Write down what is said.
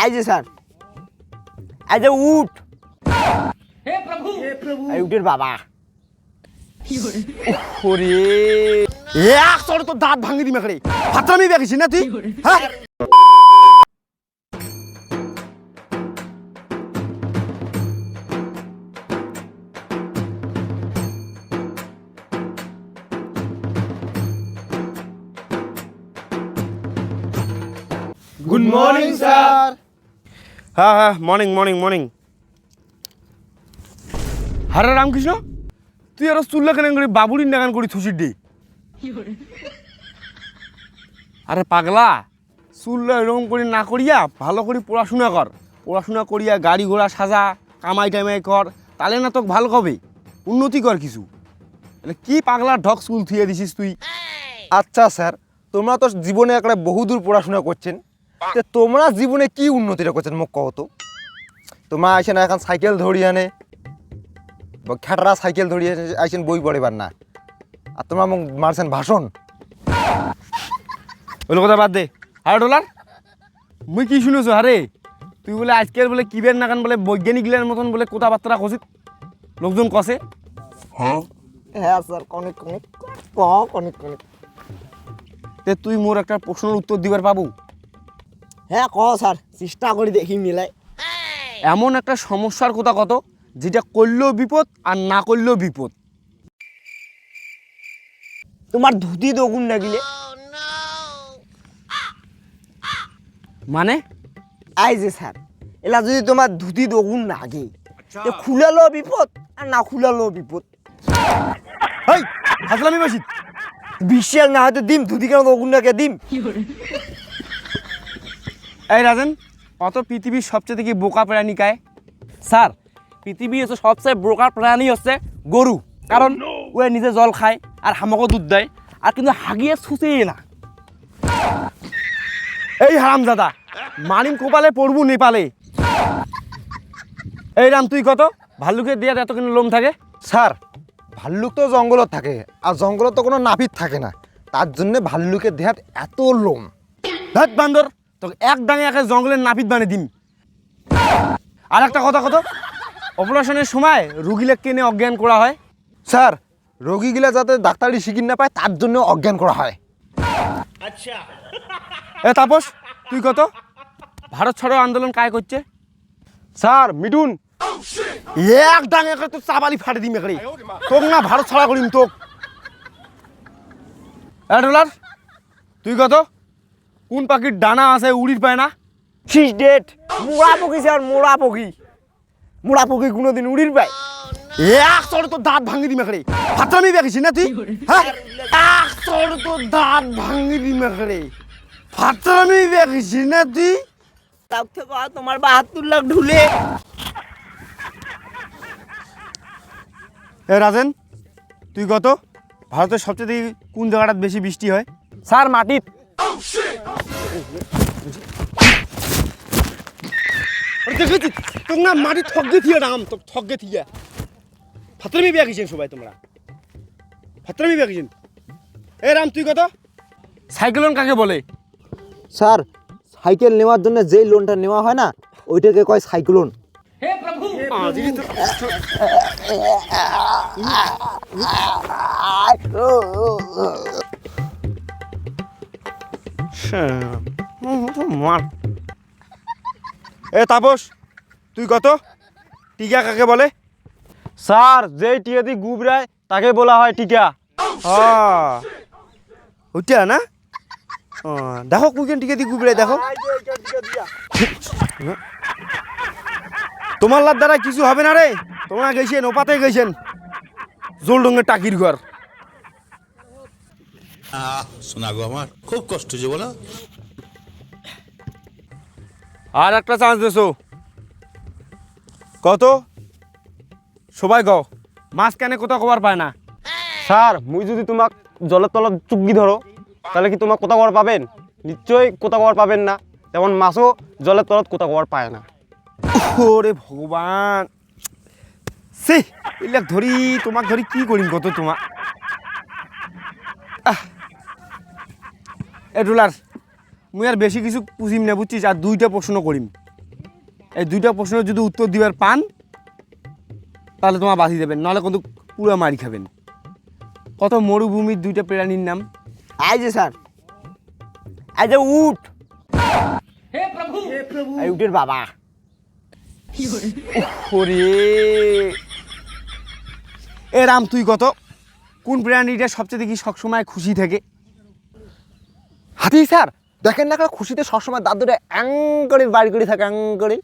এই যে স্যার, এই যে উঠ। हे प्रभु এই উঠের বাবা। ওরে এক চড় তো দাঁত ভাঙি দিমে করে ফাতরামি বেগেছি না তুই? হ্যাঁ গুড মর্নিং স্যার। হ্যাঁ হ্যাঁ মর্নিং মর্নিং মর্নিং। হরে রামকৃষ্ণ, তুই আর চুল্লা কেন করি বাবুরির নাগান করি থুসির দি? আরে পাগলা, চুল্লা এরকম করে না করিয়া ভালো করে পড়াশোনা কর। পড়াশোনা করিয়া গাড়ি ঘোড়া সাজা, কামাই টামাই কর, তাহলে না তোকে ভালো হবে, উন্নতি কর কিছু। কি পাগলা ঢক স্কুল থুয়ে দিছিস তুই? আচ্ছা স্যার, তোমরা তো জীবনে একটা বহুদূর পড়াশোনা করছেন, তো তোমরা জীবনে কি উন্নতিটা করছেন মোক কও তো? তোমরা আইসেন এখন সাইকেল ধরিয়ে আনে, খেটরা সাইকেল ধরিয়ে আইসেন বই পড়েবার না, আর তোমরা মোক মারছেন ভাষণ। ওই কথা বাদ দে। আরে ডলার, মুই কি শুনেছো? আরে তুই বলে আজকের বলে কিবের নাগান বলে বৈজ্ঞানিকগুলোর মতন বলে কথাবার্তা কছিস, লোকজন কষে। হ্যাঁ স্যার, অনেক অনেক অনেক অনেক। তে তুই মোর একটা প্রশ্নের উত্তর দিবার পাবো? হ্যাঁ ক স্যার, চেষ্টা করি দেখি মিলাই। এমন একটা সমস্যার কথা কত যেটা করলেও বিপদ আর না করলেও বিপদ। তোমার ধুতি দগুন না গিলে মানে আই যে স্যার, এলা যদি তোমার ধুতি দগুন না গে খুলালো বিপদ আর না খুলালো বিপদ। এই হাসলামি বাসি, বিশ্বাস না হয়তো দিম, ধুতি কেন দগুন না কে দিম। এই রাজেন, অত পৃথিবীর সবচেয়ে কি বোকা প্রাণী কায়? স্যার, পৃথিবীর হচ্ছে সবচেয়ে বোকা প্রাণী হচ্ছে গরু, কারণ ও নিজে জল খায় আর হামাকও দুধ দেয়, আর কিন্তু হাগিয়ে ছুঁচেই না। এই হারামজাদা, মারিম কোপালে পড়বু নেপালে। এই রাম, তুই কত ভাল্লুকের দেয়ার এত কিন্তু লোম থাকে? স্যার, ভাল্লুক তো জঙ্গলত থাকে, আর জঙ্গলত তো কোনো নাপিত থাকে না, তার জন্যে ভাল্লুকের দেহাত এত লোম। ধ্যাত বান্দর, তোকে এক ডাঙে একে জঙ্গলের নাপিত বানিয়ে দিম। আর একটা কথা কত, অপারেশনের সময় রুগীলে কেনে অজ্ঞান করা হয়? স্যার, রোগীগুলা যাতে ডাক্তারি শিখিন না পায় তার জন্য অজ্ঞান করা হয়। এ তাপস, তুই কত ভারত ছাড়ো আন্দোলন কায় করছে? স্যার, মিঠুন। এক ডাঙে একে তো চাবালি ফাটে দিম একে, তোক না ভারত ছাড়া করিম তোক। এ ডলার, তুই কত কোন পাখির ডানা আছে উড়ির পায় না? শীষ ডেট মোড়া পকি স্যার, মোড়া পকি। মোড়া পকি কোনোদিন উড়ির পায়? এক চড় তো দাঁত ভাঙি দিম একে, ফাতরামি বেগেছি না তুই? হ্যাঁ, এক চড় তো দাঁত ভাঙি দিম একে, ফাতরামি বেগেছি না তুই? তার থেকে তোমার ৭২ লাখ ঢুলে। এ রাজেন, তুই কত ভারতের সবচেয়ে কোন জায়গাটাত বেশি বৃষ্টি হয়? স্যার, মাটিত। দেখেছি তোর না মাটি ঠকগে থিয়ে রাম, তো ঠকগে থিয়া ফাতরামি বেগেছেন সবাই, তোমরা ফাতরামি বেগেছেন। এ রাম, তুই কত সাইক্লোন কাকে বলে? স্যার, সাইকেল নেওয়ার জন্য যেই লোনটা নেওয়া হয় না, ওইটাকে কয় সাইক্লোন। हे प्रभु এ তাপস, তুই কত টিকা কাকে বলে? স্যার, যেই টিয়া দিয়ে গুবরায় তাকে বলা হয় টিকা। ওইটা না? দেখো কুইকেন টিকা দিয়ে গুবরে দেখো। তোমার লার দ্বারা কিছু হবে না রে, তোমরা গেছেন ওপাতে গেছেন জোলডঙ্গের টাকির ঘর। শোনা গো, আমার খুব কষ্ট হচ্ছে বলো। আর একটা চান্স দেছো। কত সবাই গাও, মাছ কেনে কোথাও কবার পায় না? স্যার, মুই যদি তোমাক জলের তলত চুগি ধরো, তাহলে কি তোমাক কোথা কবার পাবেন? নিশ্চয়ই কোথা কবার পাবেন না। তেমন মাছও জলের তলত কোথা কবার পায় না। ওরে ভগবান, সে এলাক ধরি তোমাক ধরি কি করিম কত তোমাক। এ ডলার, মুই আর বেশি কিছু পুষিম না বুঝছিস, আর দুইটা প্রশ্ন করিম। এই দুইটা প্রশ্নের যদি উত্তর দিবার পান তাহলে তোমার বাঁচি দেবেন, নাহলে কিন্তু পুরো মারি খাবেন। কত মরুভূমির দুইটা প্রাণীর নাম? এই যে স্যার, এই যে উট, এই উটের বাবা। ওরে এ রাম, তুই কত কোন প্রাণীটা সবচেয়ে দেখি সবসময় খুশি থাকে? হাতি স্যার, দেখেন না একটা খুশিতে সবসময় দাঁত দুটো অ্যাং করে বাড়ি করে থাকে, অ্যাং করে।